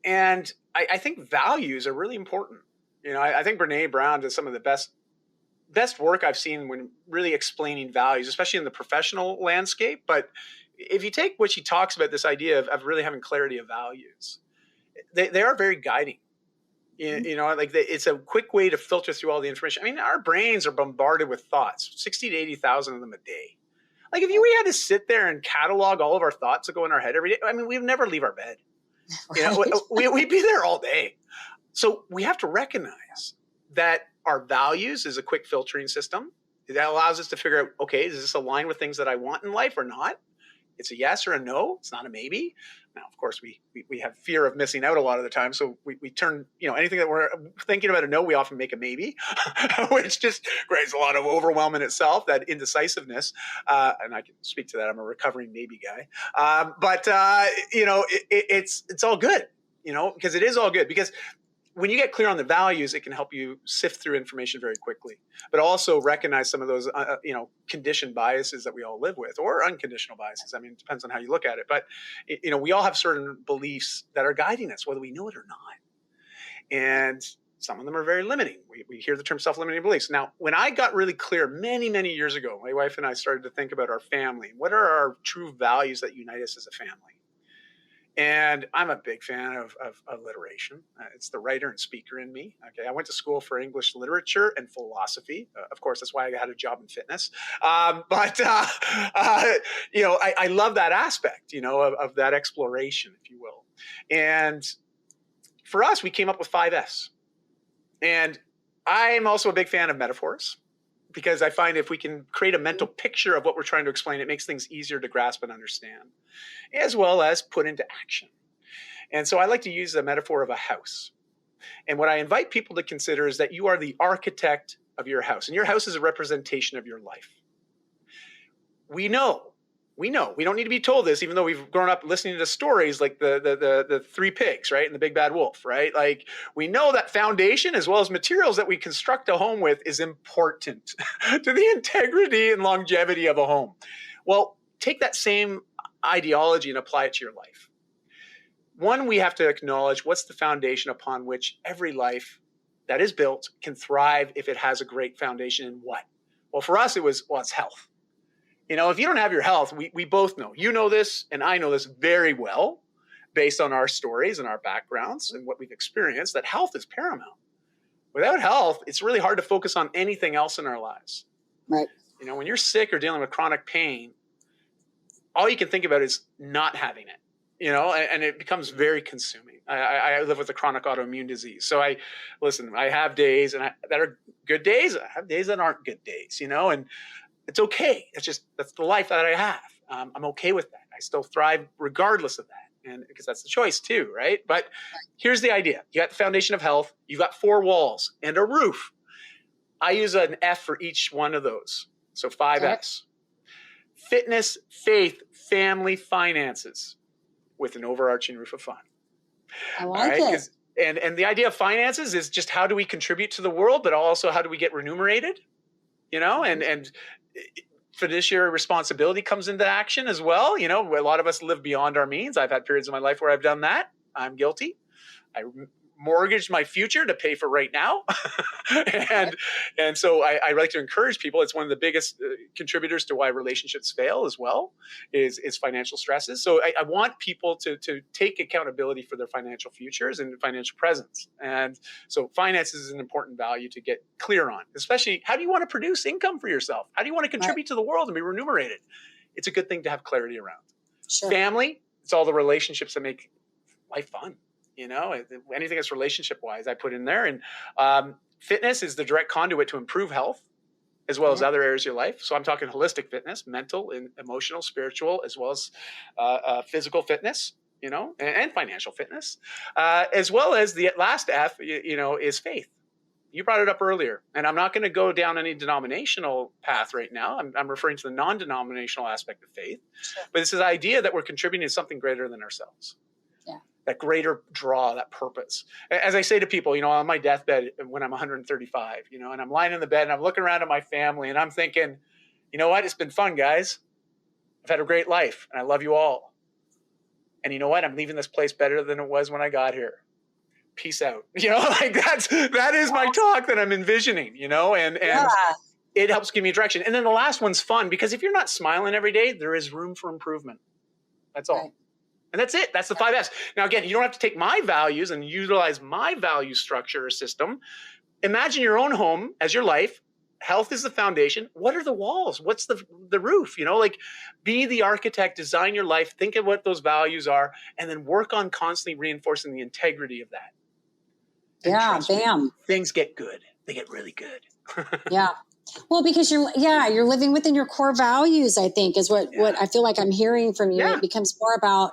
And I think values are really important. I think Brene Brown does some of the best work I've seen when really explaining values, especially in the professional landscape. But if you take what she talks about, this idea of really having clarity of values, they are very guiding. It's a quick way to filter through all the information. I mean, our brains are bombarded with thoughts, 60 to 80,000 of them a day. Like if we had to sit there and catalog all of our thoughts that go in our head every day, I mean, we'd never leave our bed. We'd be there all day. So we have to recognize that our values is a quick filtering system that allows us to figure out, okay, does this align with things that I want in life or not? It's a yes or a no. It's not a maybe. Now, of course, we have fear of missing out a lot of the time. So we turn, anything that we're thinking about a no, we often make a maybe, which just creates a lot of overwhelm in itself, that indecisiveness. And I can speak to that. I'm a recovering maybe guy. It's all good, because it is all good. Because when you get clear on the values, it can help you sift through information very quickly, but also recognize some of those, conditioned biases that we all live with, or unconditional biases. I mean, it depends on how you look at it, but we all have certain beliefs that are guiding us, whether we know it or not. And some of them are very limiting. We hear the term self-limiting beliefs. Now, when I got really clear many, many years ago, my wife and I started to think about our family. What are our true values that unite us as a family? And I'm a big fan of alliteration. It's the writer and speaker in me. Okay, I went to school for English literature and philosophy. Of course, that's why I had a job in fitness. I love that aspect, of that exploration, if you will. And for us, we came up with 5 F's. And I'm also a big fan of metaphors, because I find if we can create a mental picture of what we're trying to explain, it makes things easier to grasp and understand, as well as put into action. And so I like to use the metaphor of a house. And what I invite people to consider is that you are the architect of your house, and your house is a representation of your life. We know, we don't need to be told this, even though we've grown up listening to stories like the 3 pigs, right? And the big bad wolf, right? Like, we know that foundation, as well as materials that we construct a home with, is important to the integrity and longevity of a home. Well, take that same ideology and apply it to your life. One, we have to acknowledge what's the foundation upon which every life that is built can thrive if it has a great foundation in what? Well, for us, it's health. If you don't have your health, we both know. You know this, and I know this very well, based on our stories and our backgrounds and what we've experienced, that health is paramount. Without health, it's really hard to focus on anything else in our lives. Right. When you're sick or dealing with chronic pain, all you can think about is not having it, and it becomes very consuming. I live with a chronic autoimmune disease. So I have days that are good days. I have days that aren't good days, and it's okay. That's the life that I have. I'm okay with that. I still thrive regardless of that. And because that's the choice too, right? But here's the idea. You got the foundation of health. You've got 4 walls and a roof. I use an F for each one of those. So 5 Fs. Fitness, faith, family, finances with an overarching roof of fun. I like it. And the idea of finances is just how do we contribute to the world, but also how do we get remunerated? And fiduciary responsibility comes into action as well. A lot of us live beyond our means. I've had periods of my life where I've done that. I'm guilty. I mortgaged my future to pay for right now. and so I like to encourage people. It's one of the biggest contributors to why relationships fail as well is financial stresses. So I want people to take accountability for their financial futures and financial presence. And so finances is an important value to get clear on, especially how do you want to produce income for yourself? How do you want to contribute to the world and be remunerated? It's a good thing to have clarity around. Sure. Family, it's all the relationships that make life fun. Anything that's relationship wise, I put in there. And fitness is the direct conduit to improve health as well as other areas of your life. So I'm talking holistic fitness, mental and emotional, spiritual, as well as physical fitness, and financial fitness, as well as the last F, is faith. You brought it up earlier, and I'm not going to go down any denominational path right now. I'm referring to the non-denominational aspect of faith, but it's this idea that we're contributing to something greater than ourselves. That greater draw, that purpose. As I say to people, on my deathbed when I'm 135, and I'm lying in the bed and I'm looking around at my family and I'm thinking, you know what? It's been fun, guys. I've had a great life and I love you all. And you know what? I'm leaving this place better than it was when I got here. Peace out. That is my talk that I'm envisioning, and it helps give me direction. And then the last one's fun because if you're not smiling every day, there is room for improvement. That's all. Right. And that's it. That's the 5 Fs. Now, again, you don't have to take my values and utilize my value structure or system. Imagine your own home as your life. Health is the foundation. What are the walls? What's the roof? Be the architect, design your life, think of what those values are, and then work on constantly reinforcing the integrity of that. And bam. Things get good. They get really good. Yeah. Well, because you're living within your core values, I think is what I feel like I'm hearing from you. Yeah. It becomes more about,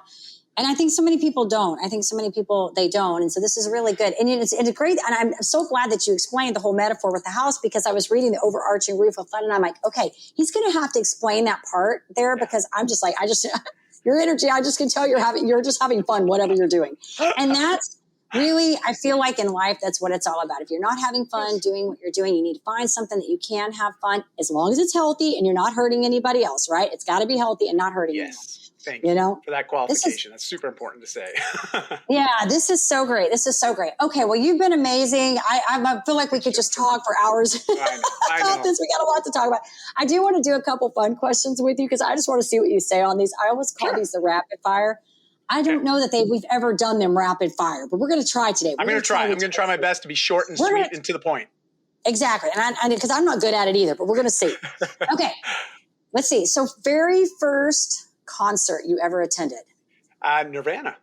and I think so many people don't. I think so many people, they don't. And so this is really good. And it's great. And I'm so glad that you explained the whole metaphor with the house because I was reading the overarching roof of fun and I'm like, okay, he's going to have to explain that part there because I'm just like, your energy, I just can tell you're just having fun, whatever you're doing. And that's, really, I feel like in life, that's what it's all about. If you're not having fun doing what you're doing, you need to find something that you can have fun as long as it's healthy and you're not hurting anybody else, right? It's got to be healthy and not hurting anyone. Thank you for that qualification. That's super important to say. This is so great. Okay, well, you've been amazing. I feel like we could just talk for hours I about this. We got a lot to talk about. I do want to do a couple fun questions with you because I just want to see what you say on these. I always call these the rapid fire. I don't know that we've ever done them rapid fire, but we're going to try today. I'm going to try my best to be short and sweet and to the point. Exactly. And because I'm not good at it either, but we're going to see. Okay. Let's see. So very first concert you ever attended? Nirvana.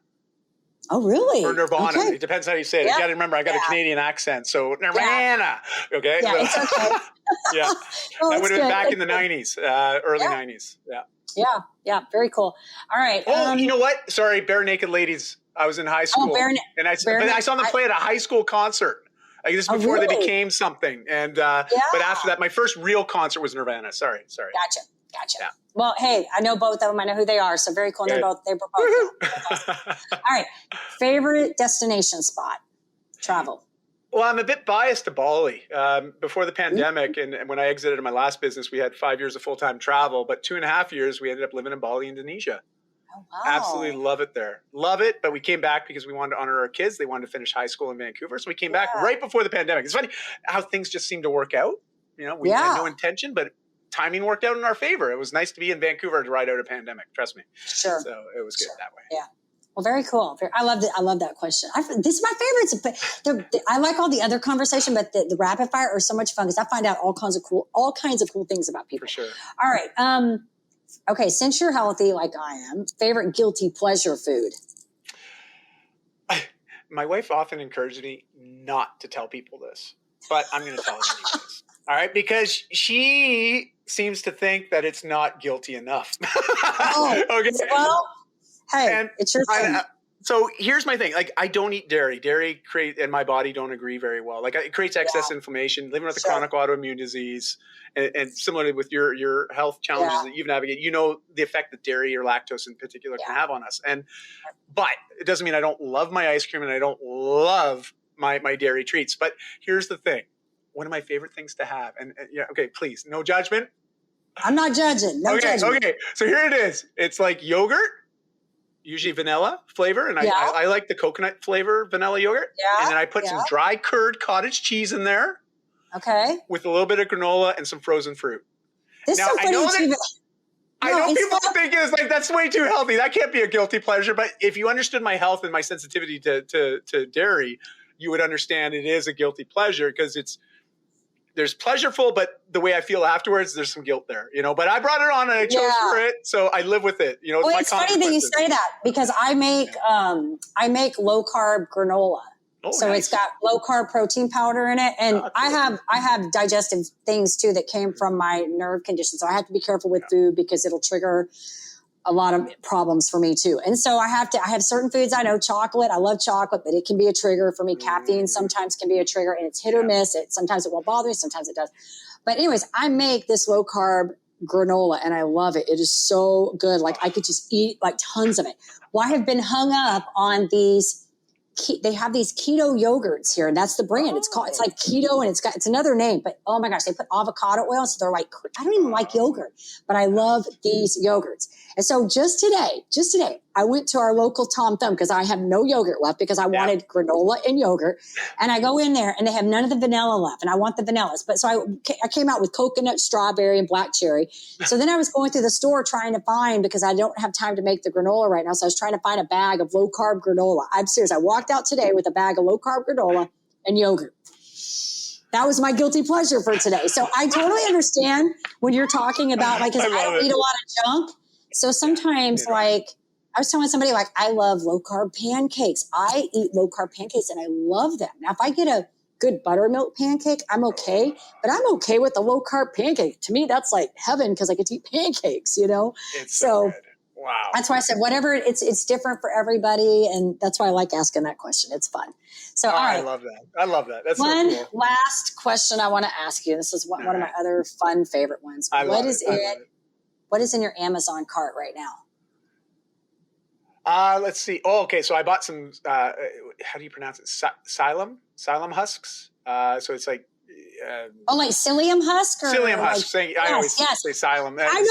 Oh, really? Or Nirvana. Okay. It depends how you say it. You got to remember, I got a Canadian accent. So Nirvana. Yeah. Okay. Yeah, it's okay. Yeah. That would have been back in the 90s, early 90s. Yeah. Yeah. Very cool. All right. Oh, you know what? Sorry, Bare Naked Ladies. I was in high school. And I saw them play at a high school concert. This is before they became something. And but after that, my first real concert was Nirvana. Sorry. Gotcha. Yeah. Well, hey, I know both of them. I know who they are. So very cool. They were both. Awesome. All right. Favorite destination spot? Travel. Well, I'm a bit biased to Bali. Before the pandemic and when I exited my last business, we had 5 years of full-time travel, but 2.5 years we ended up living in Bali, Indonesia. Oh, wow. Absolutely love it there. Love it. But we came back because we wanted to honor our kids. They wanted to finish high school in Vancouver. So we came back right before the pandemic. It's funny how things just seem to work out. We had no intention, but timing worked out in our favor. It was nice to be in Vancouver to ride out a pandemic. Trust me. Sure. So it was good that way. Yeah. Well, very cool. I loved it. I love that question. This is my favorite. I like all the other conversation, but the rapid fire are so much fun because I find out all kinds of cool things about people. For sure. All right. Okay. Since you're healthy, like I am, favorite guilty pleasure food? My wife often encourages me not to tell people this, but I'm going to tell them anyways. All right, because she seems to think that it's not guilty enough. Oh, okay. Well, Hey, it's your thing. So here's my thing. Like, I don't eat dairy. Dairy and my body don't agree very well. Like, it creates excess inflammation, living with a chronic autoimmune disease. And similarly with your health challenges that you've navigated, you know, the effect that dairy or lactose in particular can have on us. But it doesn't mean I don't love my ice cream and I don't love my dairy treats. But here's the thing. One of my favorite things to have, okay, please, no judgment. I'm not judging. No judgment. Okay. So here it is. It's like yogurt, usually vanilla flavor. And I like the coconut flavor vanilla yogurt. Yeah. And then I put some dry curd cottage cheese in there. Okay. With a little bit of granola and some frozen fruit. This is so funny. I know people think it's like, that's way too healthy. That can't be a guilty pleasure. But if you understood my health and my sensitivity to dairy, you would understand it is a guilty pleasure because there's pleasureful, but the way I feel afterwards, there's some guilt there, you know. But I brought it on and I chose for it, so I live with it. You know, it's funny that you say that because I make low carb granola. So nice. It's got low carb protein powder in it, and cool. I have digestive things too that came from my nerve condition. So I have to be careful with food because it'll trigger a lot of problems for me too. And so I have certain foods. I know chocolate. I love chocolate, but it can be a trigger for me. Caffeine sometimes can be a trigger, and it's hit or miss. Sometimes it won't bother me. Sometimes it does. But anyways, I make this low carb granola and I love it. It is so good. Like I could just eat like tons of it. Well, I have been hung up on these. They have these keto yogurts here, and that's the brand. It's like keto, and it's another name, but oh my gosh, they put avocado oil. So they're like, I don't even like yogurt, but I love these yogurts. And so just today, I went to our local Tom Thumb because I have no yogurt left because I wanted granola and yogurt. And I go in there and they have none of the vanilla left, and I want the vanillas. But so I came out with coconut, strawberry, and black cherry. So then I was going through the store trying to find, because I don't have time to make the granola right now. So I was trying to find a bag of low carb granola. I'm serious. I walked out today with a bag of low carb granola and yogurt. That was my guilty pleasure for today. So I totally understand when you're talking about, like, because I don't eat a lot of junk. So sometimes, like, I was telling somebody, like, I love low carb pancakes. I eat low carb pancakes and I love them. Now, if I get a good buttermilk pancake, I'm okay. But I'm okay with the low carb pancake. To me, that's like heaven because I get to eat pancakes, you know? It's so good. Wow. That's why I said whatever. It's different for everybody. And that's why I like asking that question. It's fun. So, all right. I love that. That's one so cool. last question I want to ask you. This is one of my other fun favorite ones. What is in your Amazon cart right now? Let's see. Oh, okay. So I bought some, how do you pronounce it? Psyllium husks. So it's like, like psyllium husk? Or psyllium husk. I always say psyllium. I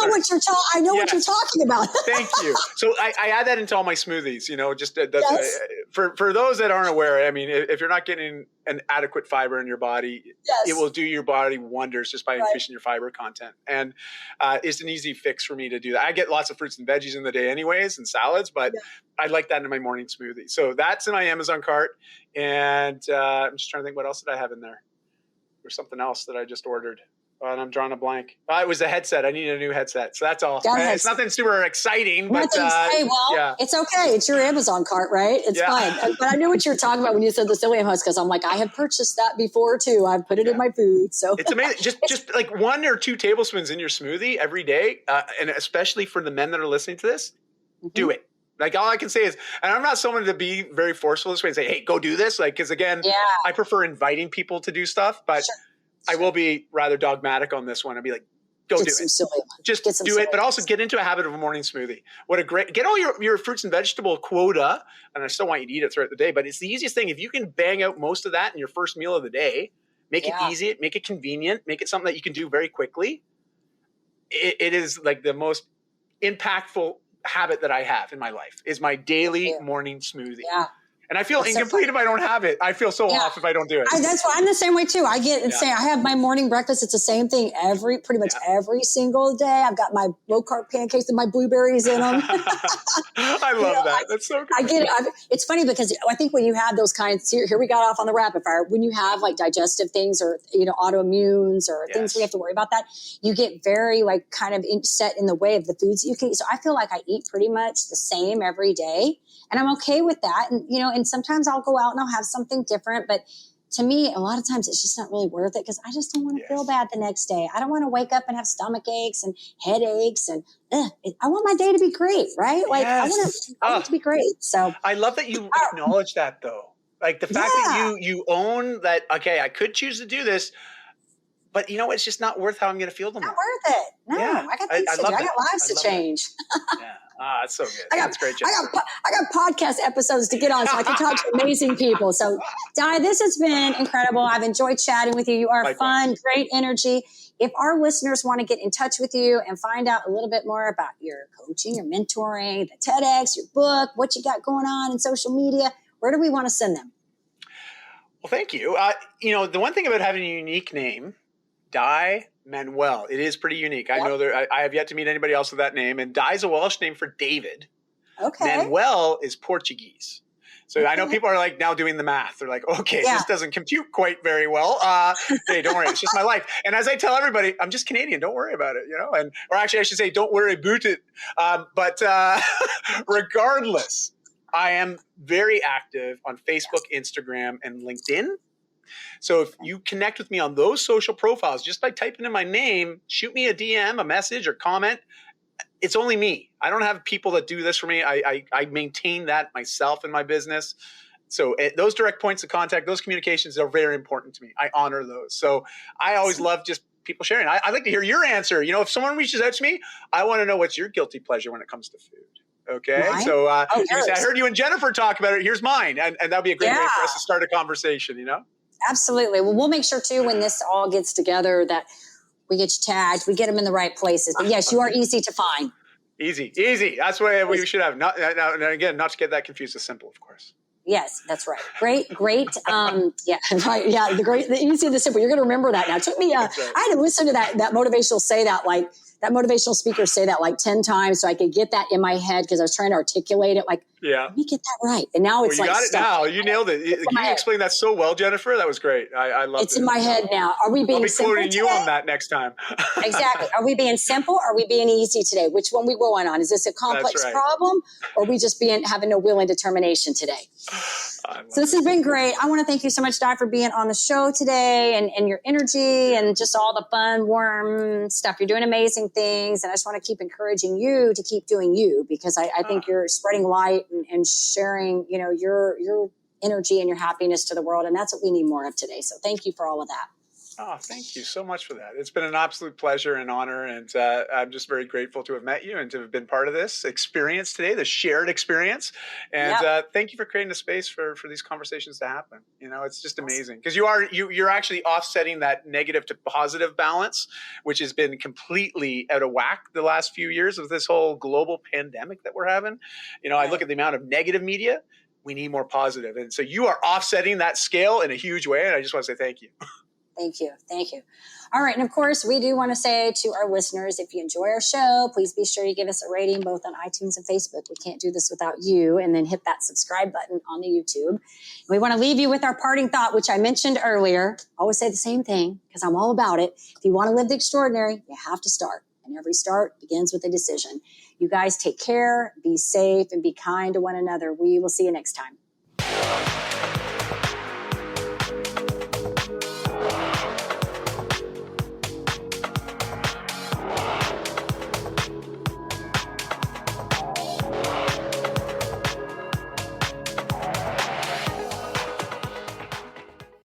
know what you're talking about. Thank you. So I add that into all my smoothies, you know, just for those that aren't aware. I mean, if you're not getting an adequate fiber in your body, it will do your body wonders just by increasing your fiber content. And it's an easy fix for me to do that. I get lots of fruits and veggies in the day anyways and salads, but I like that in my morning smoothie. So that's in my Amazon cart. And I'm just trying to think, what else did I have in there? There's something else that I just ordered. And I'm drawing a blank. It was a headset. I needed a new headset. So that's all. It's nothing super exciting. But it's okay. It's your Amazon cart, right? It's fine. But I knew what you were talking about when you said the psyllium husk, because I'm like, I have purchased that before too. I've put it in my food. So it's amazing. Just like 1 or 2 tablespoons in your smoothie every day. And especially for the men that are listening to this, do it. Like, all I can say is, and I'm not someone to be very forceful this way and say, hey, go do this. Like, because again, I prefer inviting people to do stuff, but I will be rather dogmatic on this one. I'll be like, go do it. Just do it, but also get into a habit of a morning smoothie. Get all your fruits and vegetable quota. And I still want you to eat it throughout the day, but it's the easiest thing. If you can bang out most of that in your first meal of the day, make it easy, make it convenient, make it something that you can do very quickly. It is like the most impactful habit that I have in my life is my daily morning smoothie. Yeah. And I feel incomplete if I don't have it. I feel so off if I don't do it. That's why I'm the same way too. I have my morning breakfast. It's the same thing pretty much every single day. I've got my low carb pancakes and my blueberries in them. I love that. That's so good. I get it. It's funny because I think when you have those kinds, here we got off on the rapid fire. When you have like digestive things or, autoimmunes or things we have to worry about that, you get very like kind of set in the way of the foods that you can eat. So I feel like I eat pretty much the same every day. And I'm okay with that. And, and sometimes I'll go out and I'll have something different. But to me, a lot of times it's just not really worth it because I just don't want to feel bad the next day. I don't want to wake up and have stomach aches and headaches and I want my day to be great, right? Like I want it to be great. So I love that you acknowledge that though. Like the fact that you own that, okay, I could choose to do this, but you know, it's just not worth how I'm going to feel tomorrow. Not worth it. No, I got things to do. I got lives to change. That's so good. That's great. I got podcast episodes to get on so I can talk to amazing people. So, Dai, this has been incredible. I've enjoyed chatting with you. You are fun, great energy. If our listeners want to get in touch with you and find out a little bit more about your coaching, your mentoring, the TEDx, your book, what you got going on in social media, where do we want to send them? Well, thank you. The one thing about having a unique name, Dai Manuel, it is pretty unique. I know I have yet to meet anybody else with that name. And Dai is a Welsh name for David. Okay. Manuel is Portuguese. So I know people are like now doing the math. They're like, okay, this doesn't compute quite very well. Hey, don't worry. It's just my life. And as I tell everybody, I'm just Canadian. Don't worry about it, or actually I should say, don't worry about it. But regardless, I am very active on Facebook, Instagram, and LinkedIn. So if you connect with me on those social profiles, just by typing in my name, shoot me a DM, a message, or comment. It's only me. I don't have people that do this for me. I maintain that myself in my business. So those direct points of contact, those communications are very important to me. I honor those. So I always love just people sharing. I'd like to hear your answer. If someone reaches out to me, I want to know what's your guilty pleasure when it comes to food. Okay. Mine? So I heard you and Jennifer talk about it. Here's mine. And that'd be a great way for us to start a conversation, Absolutely. Well, we'll make sure too, when this all gets together, that we get you tagged, we get them in the right places. But yes, you are easy to find. Easy. That's what we should have. Not to get that confused, as simple, of course. Yes, that's right. Great. Yeah, right. Yeah, the easy, the simple. You're going to remember that now. It took me, I had to listen to that motivational speaker say that like 10 times so I could get that in my head because I was trying to articulate it. Like, let me get that right. And now it's you got it now. You nailed it. Can you explain that so well, Jennifer? That was great. I love it. It's in my head now. Are we being simple? I'll be quoting you on that next time. Exactly. Are we being simple? Or are we being easy today? Which one we going on? Is this a complex problem? Or are we just having no will and determination today? So this has been great. I want to thank you so much, Dai, for being on the show today and your energy and just all the fun, warm stuff. You're doing amazing things. And I just want to keep encouraging you to keep doing you because I think you're spreading light and sharing, your energy and your happiness to the world. And that's what we need more of today. So thank you for all of that. Oh, thank you so much for that. It's been an absolute pleasure and honor. And I'm just very grateful to have met you and to have been part of this experience today, the shared experience. And thank you for creating a space for these conversations to happen. It's just amazing because you're actually offsetting that negative to positive balance, which has been completely out of whack the last few years of this whole global pandemic that we're having. I look at the amount of negative media. We need more positive. And so you are offsetting that scale in a huge way. And I just want to say thank you. Thank you. All right. And of course, we do want to say to our listeners, if you enjoy our show, please be sure you give us a rating both on iTunes and Facebook. We can't do this without you. And then hit that subscribe button on the YouTube. We want to leave you with our parting thought, which I mentioned earlier. I always say the same thing because I'm all about it. If you want to live the extraordinary, you have to start. And every start begins with a decision. You guys take care, be safe, and be kind to one another. We will see you next time.